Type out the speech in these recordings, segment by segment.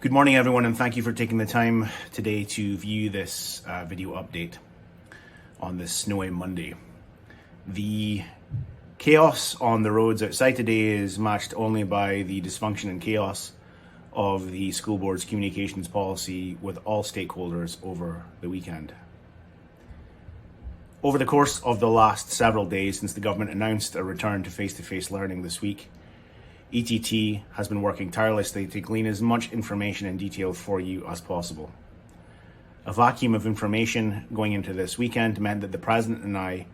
Good morning, everyone, and thank you for taking the time today to view this video update on this snowy Monday. The chaos on the roads outside today is matched only by the dysfunction and chaos of the school board's communications policy with all stakeholders over the weekend. Over the course of the last several days since the government announced a return to face-to-face learning this week, ETT has been working tirelessly to glean as much information and detail for you as possible. A vacuum of information going into this weekend meant that the President and I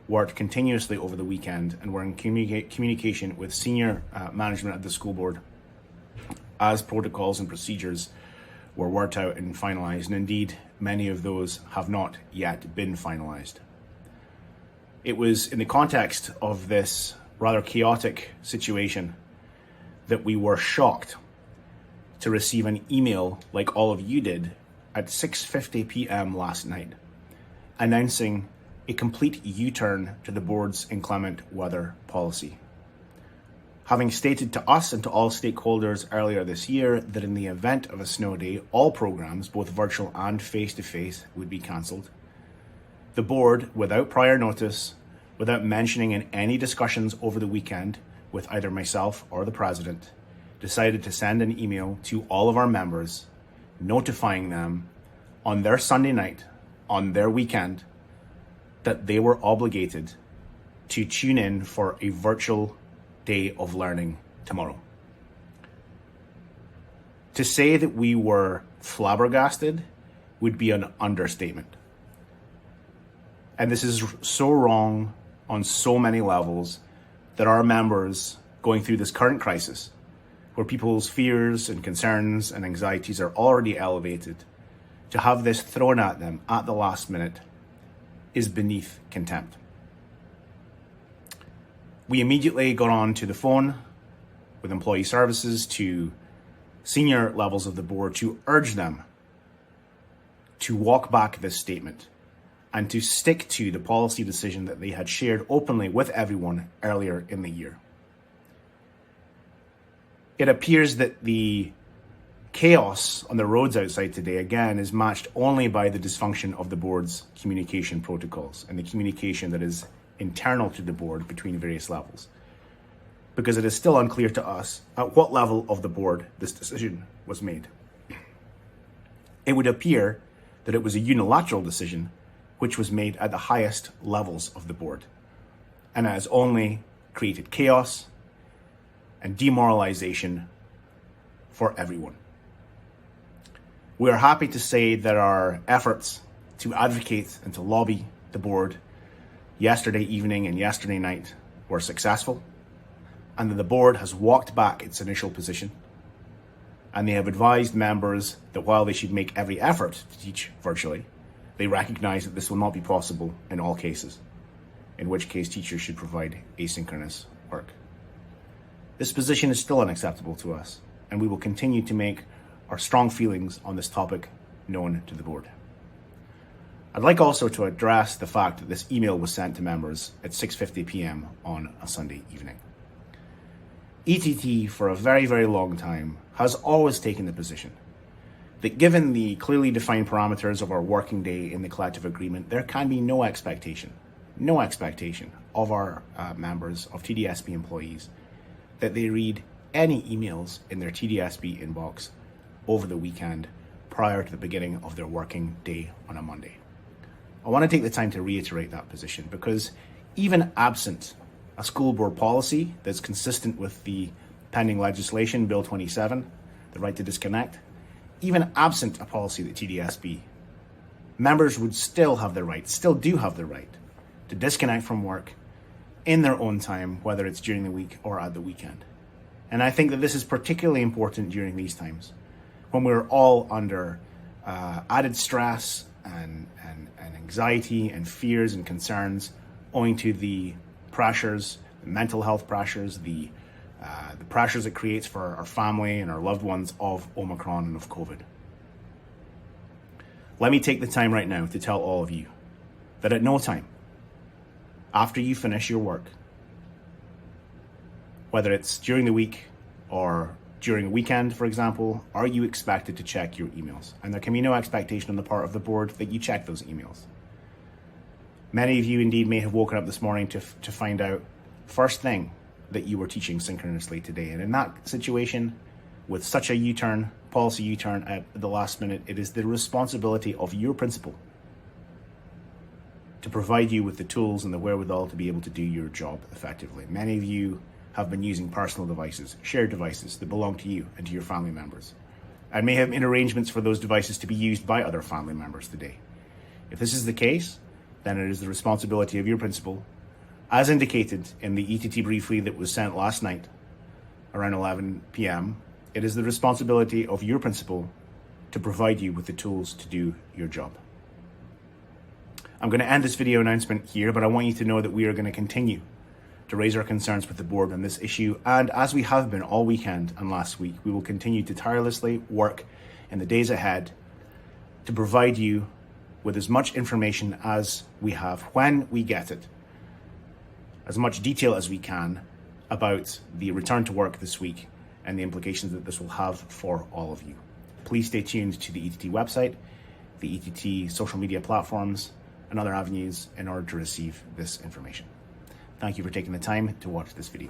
worked continuously over the weekend and were in communication with senior management at the school board as protocols and procedures were worked out and finalised, and indeed many of those have not yet been finalised. It was in the context of this rather chaotic situation that we were shocked to receive an email, like all of you did, at 6:50 p.m. last night, announcing a complete U-turn to the board's inclement weather policy. Having stated to us and to all stakeholders earlier this year that in the event of a snow day, all programs, both virtual and face-to-face, would be cancelled, the board, without prior notice, without mentioning in any discussions over the weekend with either myself or the President, decided to send an email to all of our members, notifying them on their Sunday night, on their weekend, that they were obligated to tune in for a virtual day of learning tomorrow. To say that we were flabbergasted would be an understatement. And this is so wrong on so many levels that our members going through this current crisis, where people's fears and concerns and anxieties are already elevated, to have this thrown at them at the last minute is beneath contempt. We immediately got on to the phone with employee services to senior levels of the board to urge them to walk back this statement and to stick to the policy decision that they had shared openly with everyone earlier in the year. It appears that the chaos on the roads outside today, again, is matched only by the dysfunction of the board's communication protocols and the communication that is internal to the board between various levels. Because it is still unclear to us at what level of the board this decision was made. It would appear that it was a unilateral decision which was made at the highest levels of the board, and has only created chaos and demoralization for everyone. We are happy to say that our efforts to advocate and to lobby the board yesterday evening and yesterday night were successful, and that the board has walked back its initial position, and they have advised members that while they should make every effort to teach virtually, they recognise that this will not be possible in all cases, in which case teachers should provide asynchronous work. This position is still unacceptable to us, and we will continue to make our strong feelings on this topic known to the board. I'd like also to address the fact that this email was sent to members at 6:50 p.m. on a Sunday evening. ETT, for a very, very long time, has always taken the position that given the clearly defined parameters of our working day in the collective agreement, there can be no expectation of our members, of TDSB employees, that they read any emails in their TDSB inbox over the weekend prior to the beginning of their working day on a Monday. I want to take the time to reiterate that position because even absent a school board policy that's consistent with the pending legislation, Bill 27, the right to disconnect, even absent a policy at TDSB, members would still do have the right to disconnect from work in their own time, whether it's during the week or at the weekend. And I think that this is particularly important during these times, when we're all under added stress and anxiety and fears and concerns owing to the pressures, the mental health pressures, the pressures it creates for our family and our loved ones of Omicron and of COVID. Let me take the time right now to tell all of you that at no time after you finish your work, whether it's during the week or During a weekend, for example, are you expected to check your emails? And there can be no expectation on the part of the board that you check those emails. Many of you indeed may have woken up this morning to find out first thing that you were teaching synchronously today. And in that situation, with such a U-turn, policy U-turn at the last minute, it is the responsibility of your principal to provide you with the tools and the wherewithal to be able to do your job effectively. Many of you have been using personal devices, shared devices that belong to you and to your family members, and may have made arrangements for those devices to be used by other family members today. If this is the case, then it is the responsibility of your principal, as indicated in the ETT briefly that was sent last night around 11 p.m, it is the responsibility of your principal to provide you with the tools to do your job. I'm going to end this video announcement here, but I want you to know that we are going to continue to raise our concerns with the board on this issue, and as we have been all weekend and last week, we will continue to tirelessly work in the days ahead to provide you with as much information as we have when we get it, as much detail as we can about the return to work this week and the implications that this will have for all of you. Please stay tuned to the ETT website, the ETT social media platforms, and other avenues in order to receive this information. Thank you for taking the time to watch this video.